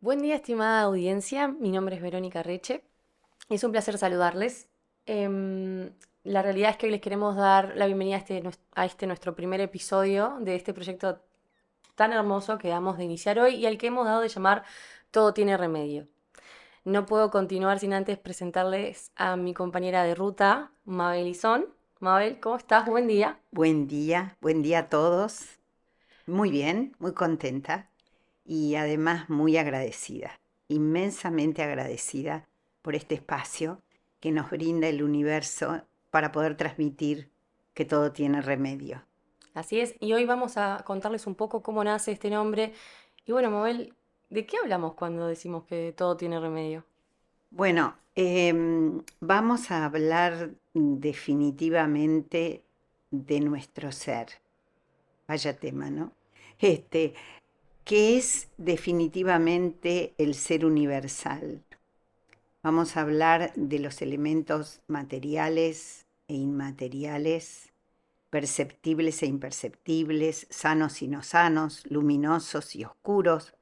Buen día, estimada audiencia. Mi nombre es Verónica Reche. Es un placer saludarles. Em, la realidad es que hoy les queremos dar la bienvenida a este nuestro primer episodio de este proyecto tan hermoso que damos de iniciar hoy y al que hemos dado de llamar Todo tiene remedio. No puedo continuar sin antes presentarles a mi compañera de ruta, Mabel Izón. Mabel, ¿cómo estás? Buen día. Buen día a todos. Muy bien, muy contenta y además muy agradecida, inmensamente agradecida por este espacio que nos brinda el universo para poder transmitir que todo tiene remedio. Así es, y hoy vamos a contarles un poco cómo nace este nombre. Y bueno, Mabel, ¿de qué hablamos cuando decimos que todo tiene remedio? Bueno, vamos a hablar definitivamente de nuestro ser. Vaya tema, ¿no? Este, que es definitivamente el ser universal. Vamos a hablar de los elementos materiales e inmateriales, perceptibles e imperceptibles, sanos y no sanos, luminosos y oscuros,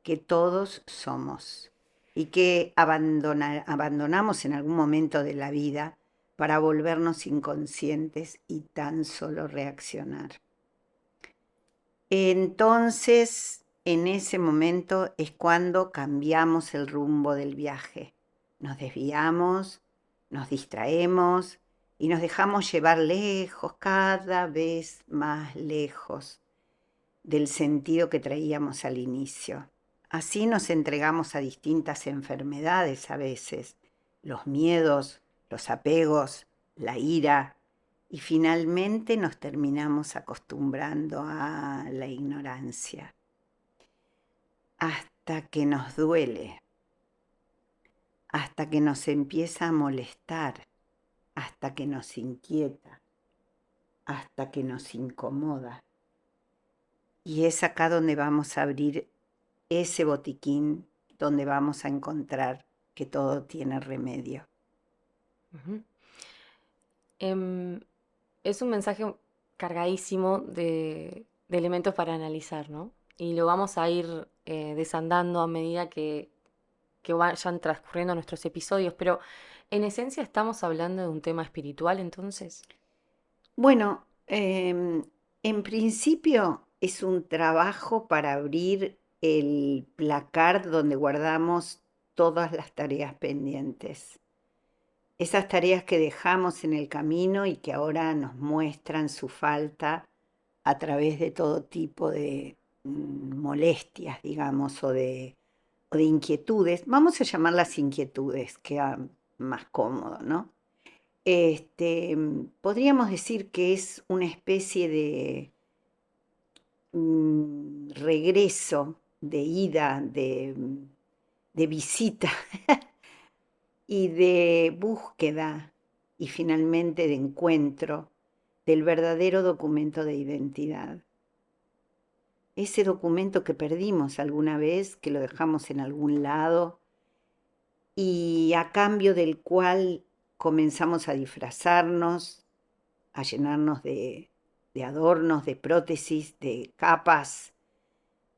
que todos somos y que abandonamos en algún momento de la vida para volvernos inconscientes y tan solo reaccionar. Entonces, en ese momento es cuando cambiamos el rumbo del viaje. Nos desviamos, nos distraemos y nos dejamos llevar lejos, cada vez más lejos del sentido que traíamos al inicio. Así nos entregamos a distintas enfermedades a veces, los miedos, los apegos, la ira, y finalmente nos terminamos acostumbrando a la ignorancia, hasta que nos duele, hasta que nos empieza a molestar, hasta que nos inquieta, hasta que nos incomoda. Y es acá donde vamos a abrir ese botiquín, donde vamos a encontrar que todo tiene remedio. Ujú. Em, es un mensaje cargadísimo de elementos para analizar, ¿no? Y lo vamos a ir desandando a medida que vayan transcurriendo nuestros episodios, pero en esencia estamos hablando de un tema espiritual, entonces. Bueno, en principio es un trabajo para abrir el placar donde guardamos todas las tareas pendientes. Esas tareas que dejamos en el camino y que ahora nos muestran su falta a través de todo tipo de molestias, digamos, o de inquietudes. Vamos a llamarlas inquietudes, queda más cómodo, ¿no? Podríamos decir que es una especie de regreso, de ida, de visita y de búsqueda y finalmente de encuentro del verdadero documento de identidad. Ese documento que perdimos alguna vez, que lo dejamos en algún lado y a cambio del cual comenzamos a disfrazarnos, a llenarnos de adornos, de prótesis, de capas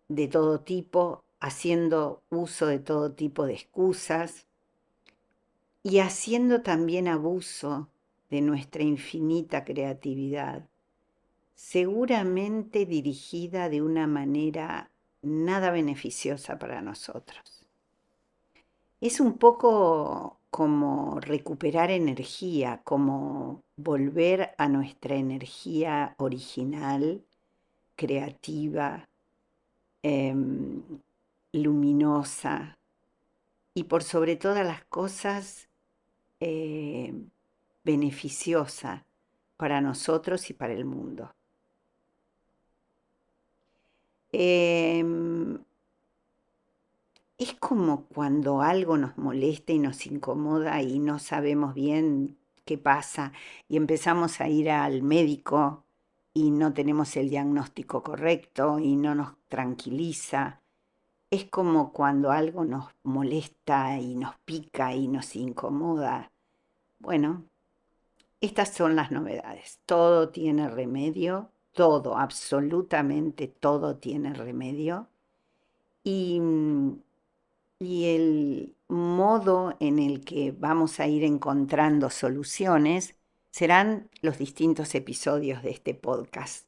de todo tipo, haciendo uso de todo tipo de excusas y haciendo también abuso de nuestra infinita creatividad, seguramente dirigida de una manera nada beneficiosa para nosotros. Es un poco como recuperar energía, como volver a nuestra energía original, creativa, em, luminosa y por sobre todas las cosas eh, beneficiosa para nosotros y para el mundo. Em, es como cuando algo nos molesta y nos incomoda y no sabemos bien qué pasa y empezamos a ir al médico y no tenemos el diagnóstico correcto y no nos tranquiliza. Es como cuando algo nos molesta y nos pica y nos incomoda. Bueno, estas son las novedades. Todo tiene remedio, todo, absolutamente todo tiene remedio. Y Y el modo en el que vamos a ir encontrando soluciones serán los distintos episodios de este podcast.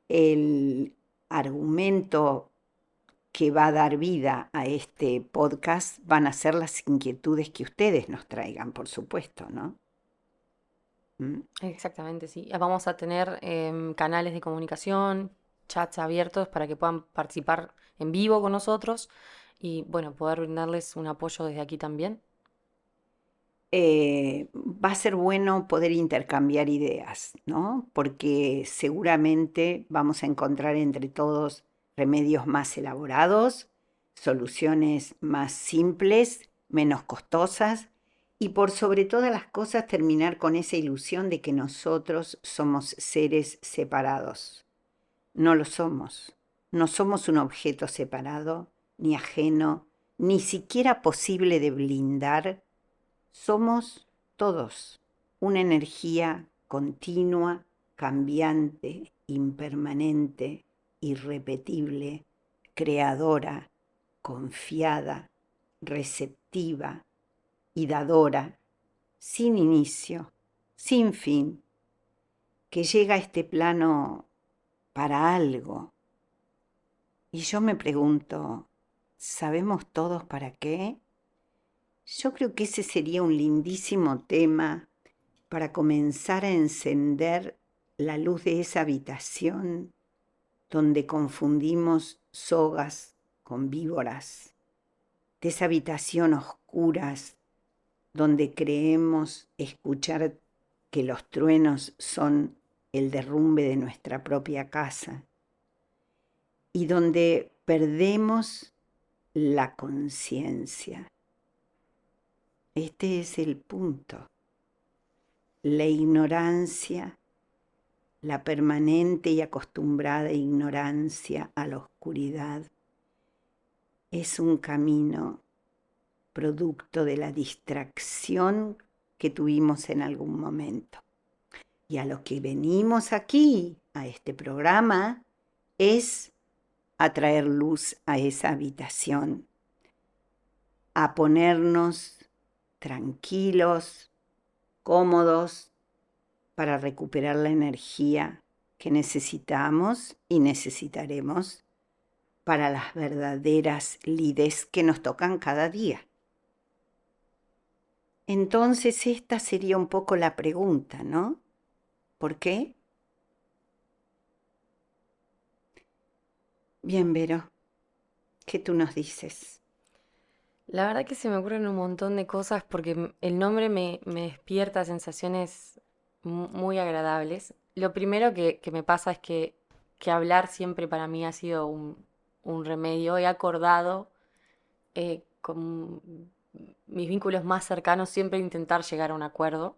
El argumento que va a dar vida a este podcast van a ser las inquietudes que ustedes nos traigan, por supuesto, ¿no? ¿Mm? Exactamente, sí. Vamos a tener canales de comunicación, chats abiertos para que puedan participar en vivo con nosotros y, bueno, poder brindarles un apoyo desde aquí también. Va a ser bueno poder intercambiar ideas, ¿no? Porque seguramente vamos a encontrar entre todos remedios más elaborados, soluciones más simples, menos costosas y por sobre todas las cosas terminar con esa ilusión de que nosotros somos seres separados. No lo somos. No somos un objeto separado, ni ajeno, ni siquiera posible de blindar. Somos todos una energía continua, cambiante, impermanente, irrepetible, creadora, confiada, receptiva y dadora, sin inicio, sin fin, que llega a este plano para algo. Y yo me pregunto, ¿sabemos todos para qué? Yo creo que ese sería un lindísimo tema para comenzar a encender la luz de esa habitación donde confundimos sogas con víboras, de esa habitación oscuras donde creemos escuchar que los truenos son el derrumbe de nuestra propia casa y donde perdemos la conciencia. Este es el punto. La ignorancia, la permanente y acostumbrada ignorancia a la oscuridad, es un camino producto de la distracción que tuvimos en algún momento. Y a lo que venimos aquí, a este programa, es a traer luz a esa habitación, a ponernos tranquilos, cómodos, para recuperar la energía que necesitamos y necesitaremos para las verdaderas lides que nos tocan cada día. Entonces esta sería un poco la pregunta, ¿no? ¿Por qué? Bien, Vero, ¿qué tú nos dices? La verdad que se me ocurren un montón de cosas porque el nombre me despierta sensaciones muy agradables. Lo primero que me pasa es que hablar siempre para mí ha sido un remedio. He acordado con mis vínculos más cercanos siempre intentar llegar a un acuerdo.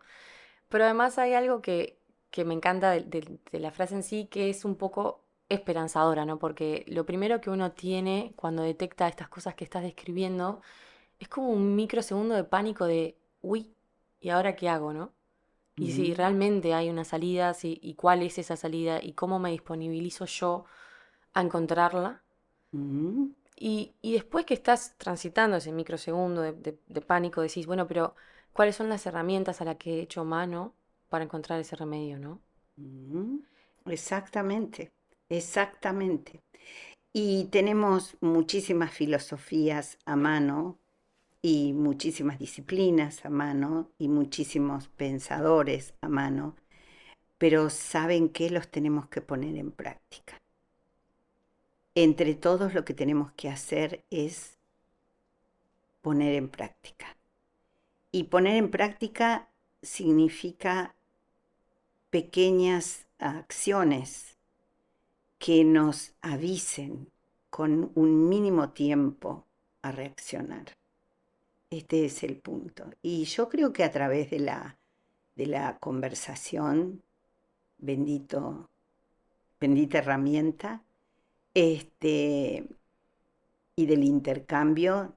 Pero además hay algo que me encanta de la frase en sí, que es un poco esperanzadora, ¿no? Porque lo primero que uno tiene cuando detecta estas cosas que estás describiendo es como un microsegundo de pánico de, uy, ¿y ahora qué hago, no? Y si Mm, realmente hay una salida, y cuál es esa salida, y cómo me disponibilizo yo a encontrarla. mm, Y después que estás transitando ese microsegundo de pánico, decís, bueno, pero ¿cuáles son las herramientas a las que he hecho mano para encontrar ese remedio, no? mm. Exactamente, exactamente. Y tenemos muchísimas filosofías a mano y muchísimas disciplinas a mano y muchísimos pensadores a mano, pero ¿saben qué? Los tenemos que poner en práctica. Entre todos lo que tenemos que hacer es poner en práctica. Y poner en práctica significa pequeñas acciones que nos avisen con un mínimo tiempo a reaccionar. Este es el punto. Y yo creo que a través de la conversación, bendito, bendita herramienta, este, y del intercambio,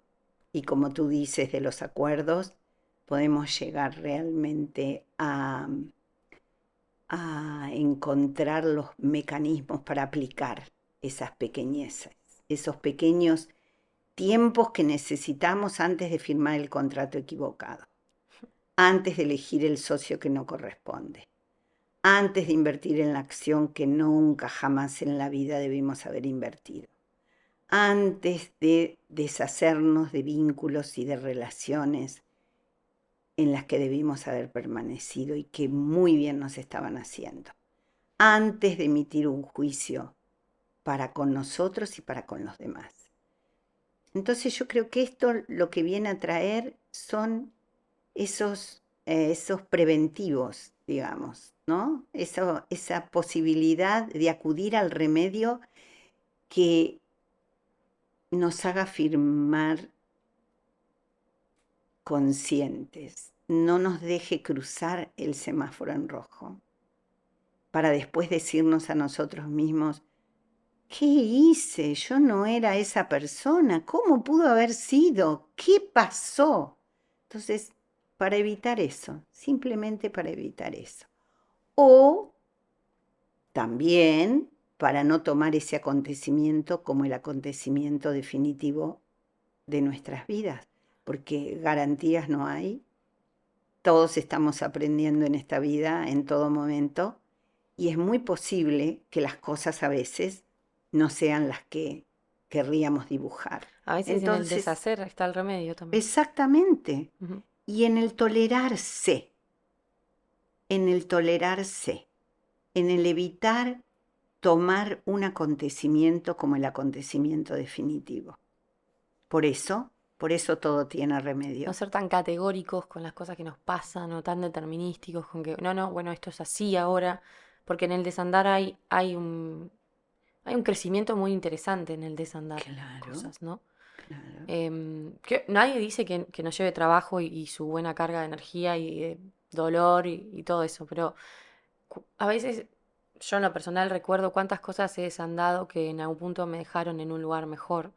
y como tú dices, de los acuerdos, podemos llegar realmente a encontrar los mecanismos para aplicar esas pequeñeces, esos pequeños tiempos que necesitamos antes de firmar el contrato equivocado, antes de elegir el socio que no corresponde, antes de invertir en la acción que nunca jamás en la vida debimos haber invertido, antes de deshacernos de vínculos y de relaciones en las que debimos haber permanecido y que muy bien nos estaban haciendo, antes de emitir un juicio para con nosotros y para con los demás. Entonces yo creo que esto lo que viene a traer son esos preventivos, digamos, ¿no? Esa posibilidad de acudir al remedio que nos haga firmar conscientes, no nos deje cruzar el semáforo en rojo, para después decirnos a nosotros mismos, ¿qué hice? Yo no era esa persona. ¿Cómo pudo haber sido? ¿Qué pasó? Entonces, para evitar eso, simplemente para evitar eso. O también para no tomar ese acontecimiento como el acontecimiento definitivo de nuestras vidas, porque garantías no hay. Todos estamos aprendiendo en esta vida en todo momento y es muy posible que las cosas a veces no sean las que querríamos dibujar. A veces en el Entonces, deshacer está el remedio también. exactamente. Ujú. Y en el tolerarse, en el tolerarse, en el evitar tomar un acontecimiento como el acontecimiento definitivo. Por eso todo tiene No remedio. ser tan categóricos con las cosas que nos pasan o tan determinísticos con que, no, bueno, esto es así ahora, porque en el desandar hay un crecimiento muy interesante en el desandar Claro, cosas, ¿no? claro. Que nadie dice que nos lleve trabajo y su buena carga de energía y de dolor y todo eso, pero a veces yo en lo personal recuerdo cuántas cosas he desandado que en algún punto me dejaron en un lugar mejor,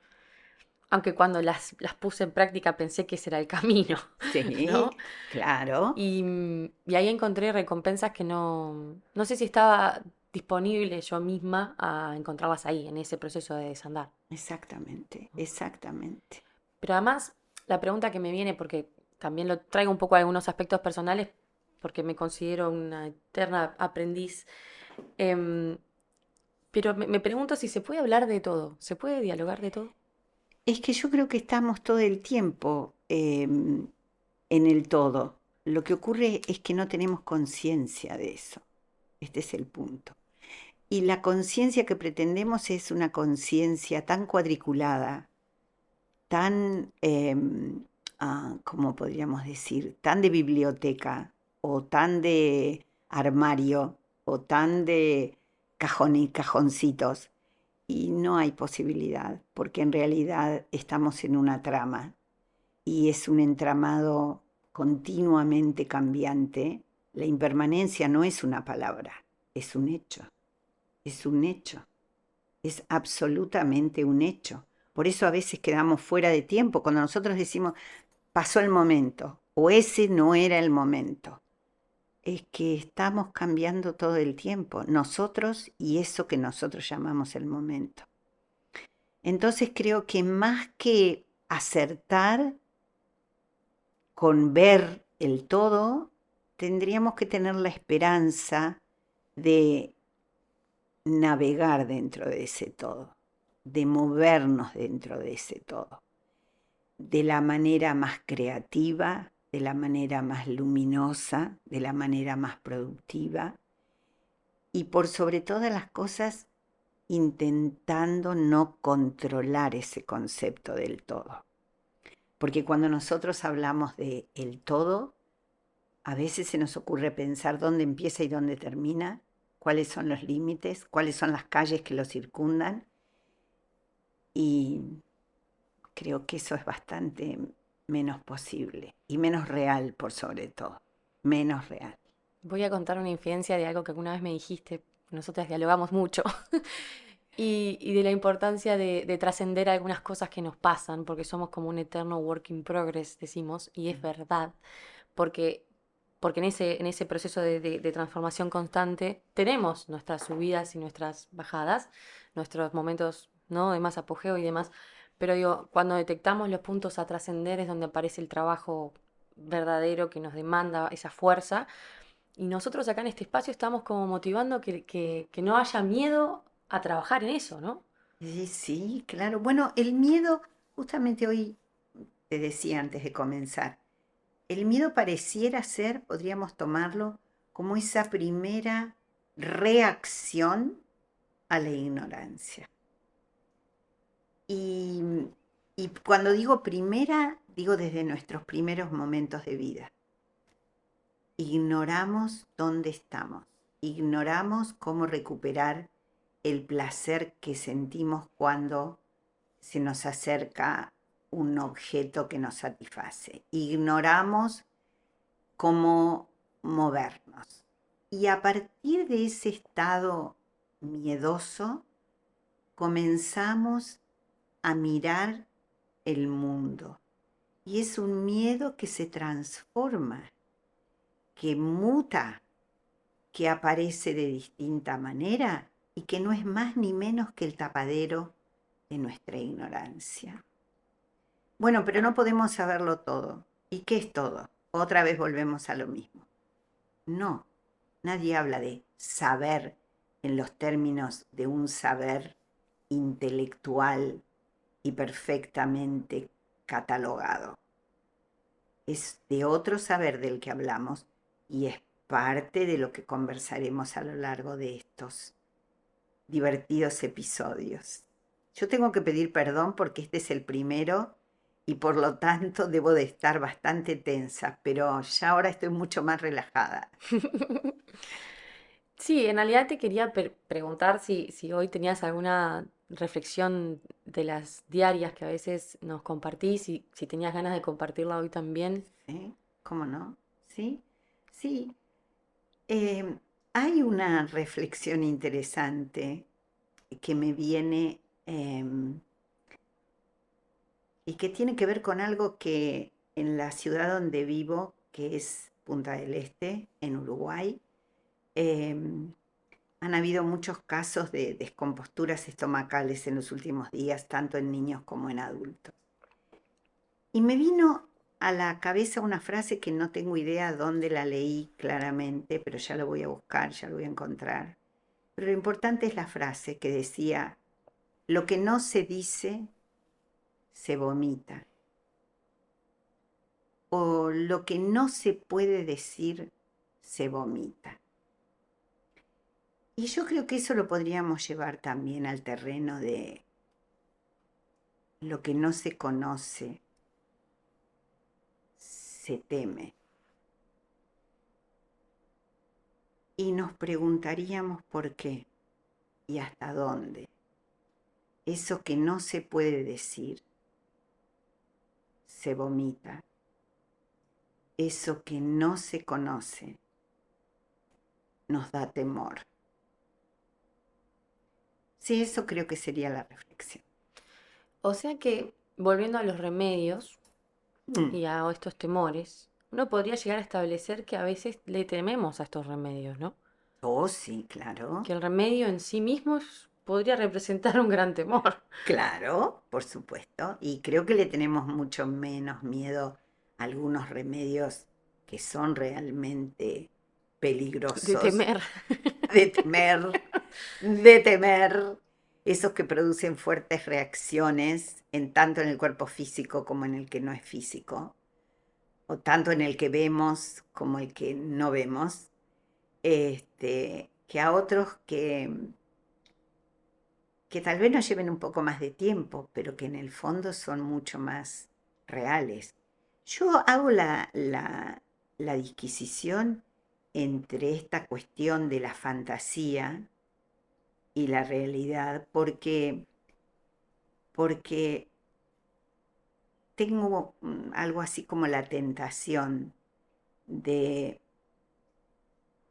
aunque cuando las puse en práctica pensé que ese era el camino, Sí, ¿no? claro. Y ahí encontré recompensas que no sé si estaba disponible yo misma a encontrarlas ahí, en ese proceso de desandar. Exactamente, exactamente. Pero además, la pregunta que me viene, porque también lo traigo un poco a algunos aspectos personales, porque me considero una eterna aprendiz, em, pero me pregunto si se puede hablar de todo, ¿se puede dialogar de todo? Es que yo creo que estamos todo el tiempo en el todo. Lo que ocurre es que no tenemos conciencia de eso. Este es el punto. Y la conciencia que pretendemos es una conciencia tan cuadriculada, tan, ¿cómo podríamos decir? Tan de biblioteca, o tan de armario, o tan de cajón y cajoncitos. Y no hay posibilidad, porque en realidad estamos en una trama y es un entramado continuamente cambiante. La impermanencia no es una palabra, es un hecho, es un hecho, es absolutamente un hecho. Por eso a veces quedamos fuera de tiempo, cuando nosotros decimos, pasó el momento, o ese no era el momento. Es que estamos cambiando todo el tiempo, nosotros y eso que nosotros llamamos el momento. Entonces creo que más que acertar con ver el todo, tendríamos que tener la esperanza de navegar dentro de ese todo, de movernos dentro de ese todo, de la manera más creativa, de la manera más luminosa, de la manera más productiva y por sobre todas las cosas intentando no controlar ese concepto del todo. Porque cuando nosotros hablamos de el todo, a veces se nos ocurre pensar dónde empieza y dónde termina, cuáles son los límites, cuáles son las calles que lo circundan. Y creo que eso es bastante menos posible y menos real por sobre todo. Menos real. Voy a contar una infidencia de algo que alguna vez me dijiste, nosotras dialogamos mucho, y de la importancia de trascender algunas cosas que nos pasan, porque somos como un eterno work in progress, decimos, y es verdad, porque, porque en ese proceso de transformación constante tenemos nuestras subidas y nuestras bajadas, nuestros momentos, ¿no?, de más apogeo y demás, Pero digo, cuando detectamos los puntos a trascender es donde aparece el trabajo verdadero que nos demanda esa fuerza. Y nosotros acá en este espacio estamos como motivando que no haya miedo a trabajar en eso, ¿no? Sí, sí, claro. Bueno, el miedo, justamente hoy te decía antes de comenzar, el miedo pareciera ser, podríamos tomarlo como esa primera reacción a la ignorancia. Y, y cuando digo primera, digo desde nuestros primeros momentos de vida. Ignoramos dónde estamos, ignoramos cómo recuperar el placer que sentimos cuando se nos acerca un objeto que nos satisface. Ignoramos cómo movernos. Y a partir de ese estado miedoso, comenzamos a mirar el mundo. Y es un miedo que se transforma, que muta, que aparece de distinta manera y que no es más ni menos que el tapadero de nuestra ignorancia. Bueno, pero no podemos saberlo todo. ¿Y qué es todo? Otra vez volvemos a lo mismo. No, nadie habla de saber en los términos de un saber intelectual y perfectamente catalogado. Es de otro saber del que hablamos y es parte de lo que conversaremos a lo largo de estos divertidos episodios. Yo tengo que pedir perdón porque este es el primero y por lo tanto debo de estar bastante tensa, pero ya ahora estoy mucho más relajada. Sí, en realidad te quería preguntar si hoy tenías alguna reflexión de las diarias que a veces nos compartís, si tenías ganas de compartirla hoy también. ¿Sí? ¿Cómo no? Sí, sí. Eh, Hay una reflexión interesante que me viene y que tiene que ver con algo que en la ciudad donde vivo, que es Punta del Este, en Uruguay, em, han habido muchos casos de descomposturas estomacales en los últimos días, tanto en niños como en adultos. Y me vino a la cabeza una frase que no tengo idea dónde la leí claramente, pero ya lo voy a buscar, ya lo voy a encontrar. Pero lo importante es la frase que decía, lo que no se dice, se vomita. O lo que no se puede decir, se vomita. Y yo creo que eso lo podríamos llevar también al terreno de lo que no se conoce, se teme. Y nos preguntaríamos por qué y hasta dónde. Eso que no se puede decir, se vomita. Eso que no se conoce, nos da temor. Sí, eso creo que sería la reflexión. O sea que, volviendo a los remedios Mm. y a estos temores, uno podría llegar a establecer que a veces le tememos a estos remedios, ¿no? Oh, sí, claro. Que el remedio en sí mismo podría representar un gran temor. Claro, por supuesto. Y creo que le tenemos mucho menos miedo a algunos remedios que son realmente De peligrosos temer. de temer, de temer. Esos que producen fuertes reacciones, en tanto en el cuerpo físico como en el que no es físico, o tanto en el que vemos como el que no vemos, que a otros que tal vez nos lleven un poco más de tiempo, pero que en el fondo son mucho más reales. Yo hago la disquisición entre esta cuestión de la fantasía y la realidad, porque tengo algo así como la tentación de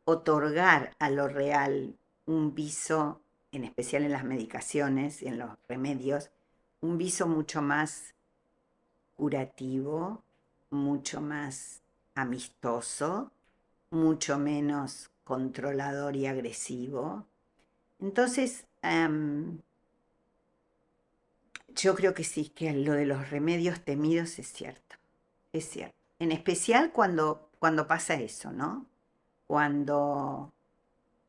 otorgar a lo real un viso, en especial en las medicaciones y en los remedios, un viso mucho más curativo, mucho más amistoso, mucho menos controlador y agresivo. Entonces, yo creo que sí, que lo de los remedios temidos es cierto, es cierto. En especial cuando pasa eso, ¿no? Cuando,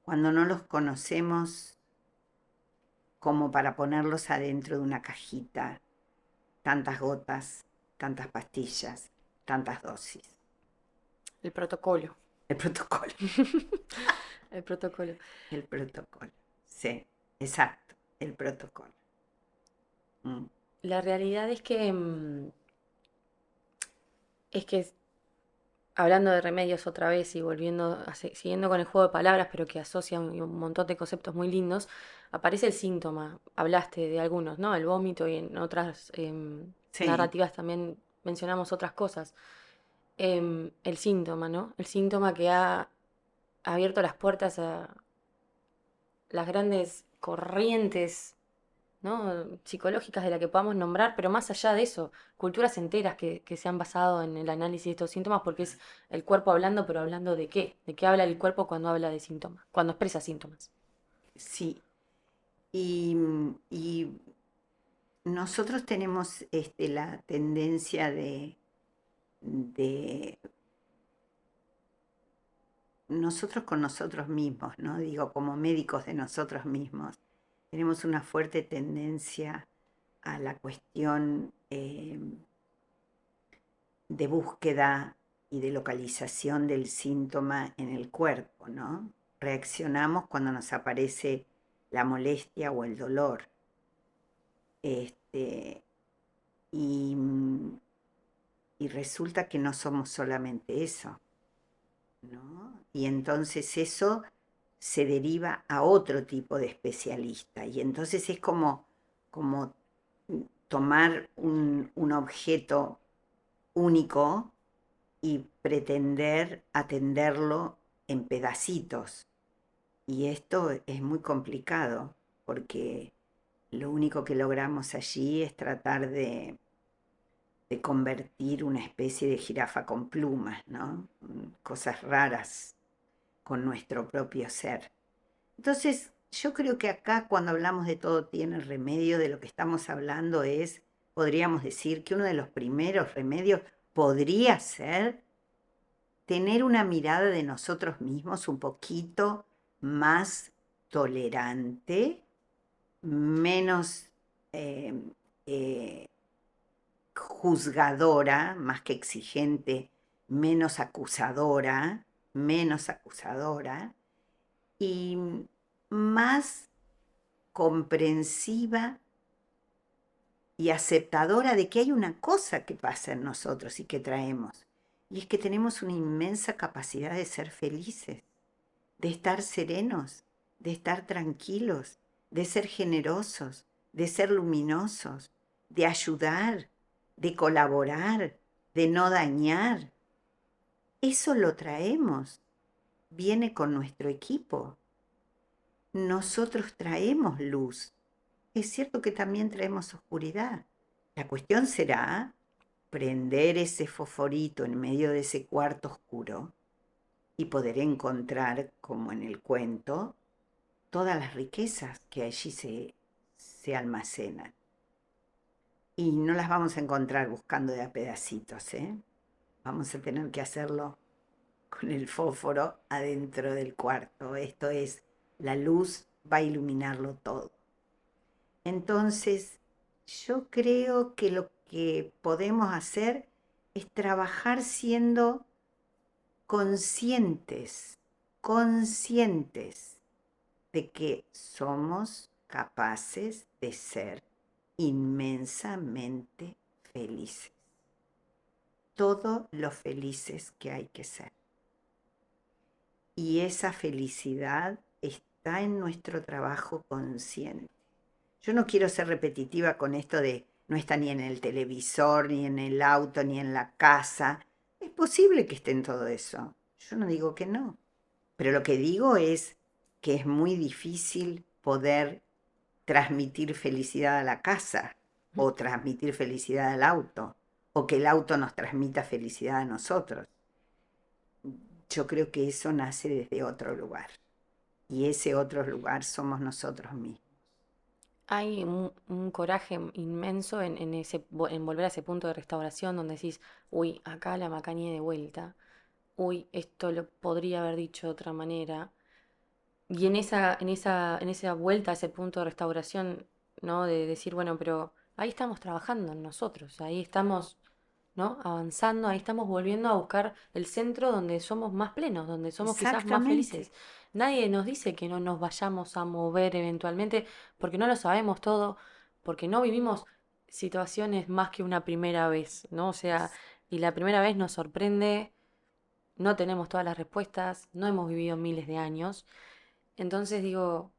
cuando no los conocemos como para ponerlos adentro de una cajita, tantas gotas, tantas pastillas, tantas dosis. El protocolo. El protocolo, El protocolo. el protocolo. Sí, exacto, el protocolo. Mm, La realidad es que hablando de remedios otra vez y volviendo, siguiendo con el juego de palabras, pero que asocia un montón de conceptos muy lindos, aparece el síntoma. Hablaste de algunos, ¿no? El vómito y en otras sí, narrativas también mencionamos otras cosas. El síntoma, ¿no? El síntoma que ha abierto las puertas a las grandes corrientes, ¿no? Psicológicas de la que podamos nombrar, pero más allá de eso, culturas enteras que se han basado en el análisis de estos síntomas, porque es el cuerpo hablando, pero hablando de qué, de qué habla el cuerpo cuando habla de síntomas, cuando expresa síntomas. sí. Y nosotros tenemos la tendencia de nosotros con nosotros mismos, ¿no? Digo, como médicos de nosotros mismos, tenemos una fuerte tendencia a la cuestión de búsqueda y de localización del síntoma en el cuerpo, ¿no? Reaccionamos cuando nos aparece la molestia o el dolor. Este, y, y resulta que no somos solamente eso, ¿no? Y entonces eso se deriva a otro tipo de especialista. Y entonces es como tomar un objeto único y pretender atenderlo en pedacitos. Y esto es muy complicado porque lo único que logramos allí es tratar de convertir una especie de jirafa con plumas, ¿no? Cosas raras con nuestro propio ser. Entonces, yo creo que acá cuando hablamos de todo tiene remedio, de lo que estamos hablando es, podríamos decir que uno de los primeros remedios podría ser tener una mirada de nosotros mismos un poquito más tolerante, menos eh, eh, juzgadora, más que exigente, menos acusadora y más comprensiva y aceptadora de que hay una cosa que pasa en nosotros y que traemos. Y es que tenemos una inmensa capacidad de ser felices, de estar serenos, de estar tranquilos, de ser generosos, de ser luminosos, de ayudar, de colaborar, de no dañar. Eso lo traemos, viene con nuestro equipo. Nosotros traemos luz. Es cierto que también traemos oscuridad. La cuestión será prender ese fosforito en medio de ese cuarto oscuro y poder encontrar, como en el cuento, todas las riquezas que allí se almacenan. Y no las vamos a encontrar buscando de a pedacitos, ¿eh? Vamos a tener que hacerlo con el fósforo adentro del cuarto. Esto es, la luz va a iluminarlo todo. Entonces, yo creo que lo que podemos hacer es trabajar siendo conscientes, conscientes de que somos capaces de ser inmensamente felices. Todo lo felices que hay que ser. Y esa felicidad está en nuestro trabajo consciente. Yo no quiero ser repetitiva con esto de no está ni en el televisor, ni en el auto, ni en la casa. Es posible que esté en todo eso. Yo no digo que no. Pero lo que digo es que es muy difícil poder transmitir felicidad a la casa o transmitir felicidad al auto o que el auto nos transmita felicidad a nosotros. Yo creo que eso nace desde otro lugar y ese otro lugar somos nosotros mismos. hay un coraje inmenso en volver a ese punto de restauración donde decís, uy, acá la macañé de vuelta, uy, esto lo podría haber dicho de otra manera. Y en esa vuelta a ese punto de restauración, ¿no? De decir, bueno, pero ahí estamos trabajando en nosotros, ahí estamos, ¿no? Avanzando, ahí estamos volviendo a buscar el centro donde somos más plenos, donde somos quizás más Exactamente. felices. Nadie nos dice que no nos vayamos a mover eventualmente, porque no lo sabemos todo, porque no vivimos situaciones más que una primera vez, ¿no? O sea, y la primera vez nos sorprende, no tenemos todas las respuestas, no hemos vivido miles de años. Entonces digo,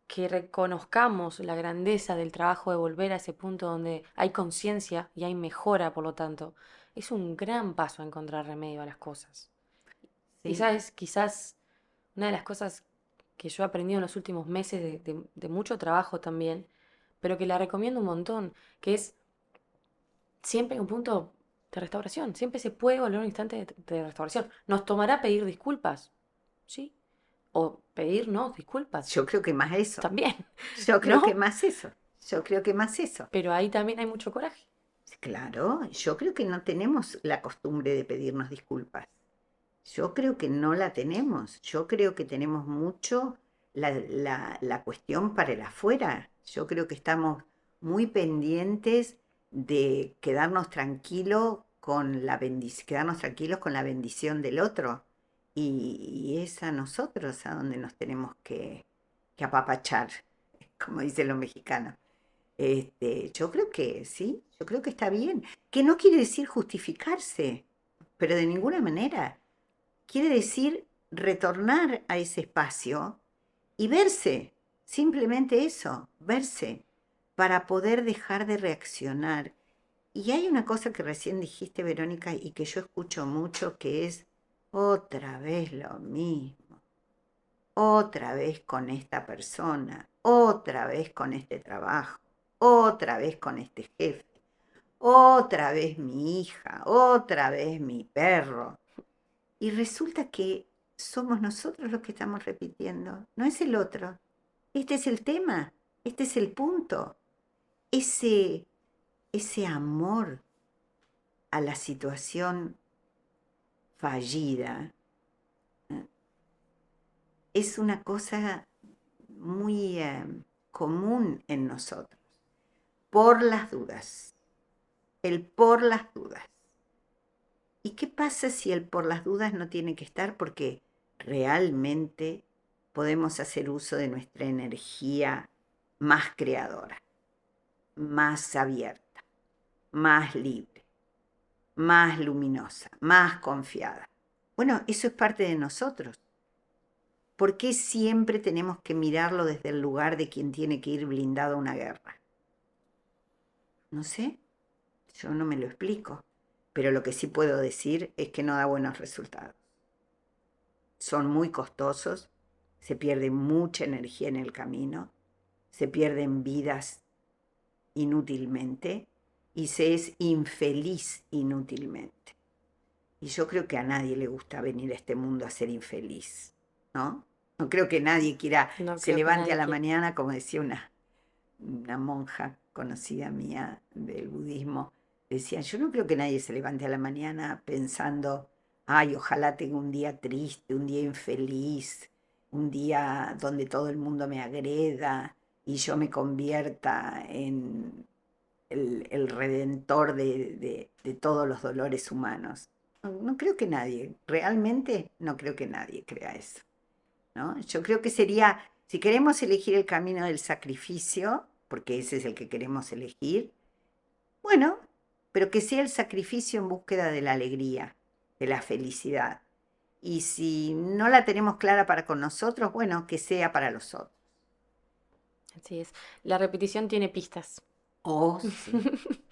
que reconozcamos la grandeza del trabajo de volver a ese punto donde hay conciencia y hay mejora, por lo tanto, es un gran paso a encontrar remedio a las cosas. Y Sí. sabes, quizás una de las cosas que yo he aprendido en los últimos meses de mucho trabajo también, pero que la recomiendo un montón, que es siempre hay un punto de restauración, siempre se puede volver a un instante de restauración. ¿Nos tomará pedir disculpas? Sí. O pedirnos disculpas Yo creo que más eso. también, Yo creo que ¿no? más eso. Yo creo que más eso. Pero ahí también hay mucho coraje. Claro, yo creo que no tenemos la costumbre de pedirnos disculpas. Yo creo que no la tenemos. Yo creo que tenemos mucho la cuestión para el afuera. Yo creo que estamos muy pendientes de quedarnos tranquilos con la bendición del otro. Y es a nosotros a donde nos tenemos que apapachar, como dicen los mexicanos. Yo creo que sí, yo creo que está bien. Que no quiere decir justificarse, pero de ninguna manera. Quiere decir retornar a ese espacio y verse, simplemente eso, verse, para poder dejar de reaccionar. Y hay una cosa que recién dijiste, Verónica, y que yo escucho mucho, que es otra vez lo mismo, otra vez con esta persona, otra vez con este trabajo, otra vez con este jefe, otra vez mi hija, otra vez mi perro. Y resulta que somos nosotros los que estamos repitiendo, no es el otro. Este es el tema, este es el punto. Ese, ese amor a la situación fallida es una cosa muy común en nosotros. Por las dudas, el por las dudas. ¿Y qué pasa si el por las dudas no tiene que estar? Porque realmente podemos hacer uso de nuestra energía más creadora, más abierta, más libre, más luminosa, más confiada. Bueno, eso es parte de nosotros. ¿Por qué siempre tenemos que mirarlo desde el lugar de quien tiene que ir blindado a una guerra? No sé, yo no me lo explico, pero lo que sí puedo decir es que no da buenos resultados. Son muy costosos, se pierde mucha energía en el camino, se pierden vidas inútilmente y se es infeliz inútilmente. Y yo creo que a nadie le gusta venir a este mundo a ser infeliz, ¿no? No creo que nadie quiera, No se creo que levante a nadie la quiera. mañana, como decía una monja conocida mía del budismo, decía, yo no creo que nadie se levante a la mañana pensando, ay, ojalá tenga un día triste, un día infeliz, un día donde todo el mundo me agreda y yo me convierta en el redentor de todos los dolores humanos. No, no creo que nadie, realmente no creo que nadie crea eso, ¿no? Yo creo que sería, si queremos elegir el camino del sacrificio, porque ese es el que queremos elegir, bueno, pero que sea el sacrificio en búsqueda de la alegría, de la felicidad. Y si no la tenemos clara para con nosotros, bueno, que sea para los otros. Así es. La repetición tiene pistas. Oh, sí,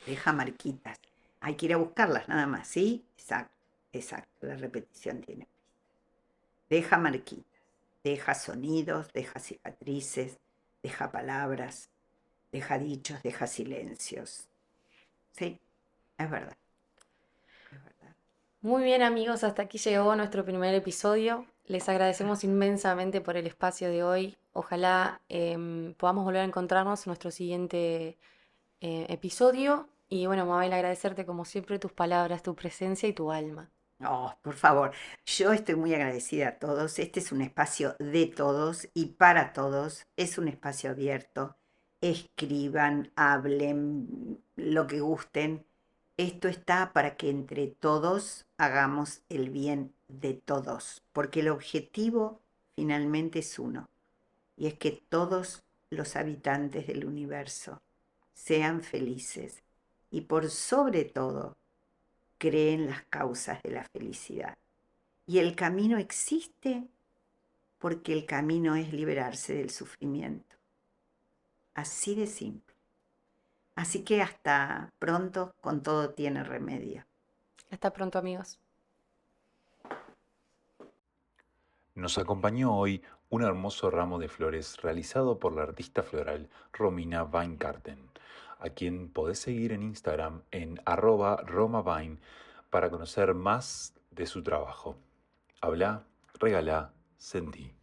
deja marquitas. Hay que ir a buscarlas nada más, ¿sí? Exacto, exacto. La repetición tiene. Deja marquitas, deja sonidos, deja cicatrices, deja palabras, deja dichos, deja silencios. Sí, es verdad, es verdad. Muy bien amigos, hasta aquí llegó nuestro primer episodio. Les agradecemos inmensamente por el espacio de hoy. Ojalá podamos volver a encontrarnos en nuestro siguiente episodio. Y bueno, Mabel, agradecerte como siempre tus palabras, tu presencia y tu alma. Oh, por favor, yo estoy muy agradecida a todos. Este es un espacio de todos y para todos. Es un espacio abierto. Escriban, hablen, lo que gusten. Esto está para que entre todos hagamos el bien de todos, porque el objetivo finalmente es uno, y es que todos los habitantes del universo sean felices y por sobre todo creen las causas de la felicidad. Y el camino existe porque el camino es liberarse del sufrimiento. Así de simple. Así que hasta pronto, con todo tiene remedio. Hasta pronto, amigos. Nos acompañó hoy un hermoso ramo de flores realizado por la artista floral Romina Weingarten, a quien podés seguir en Instagram en @romavine para conocer más de su trabajo. Habla, regalá, sentí.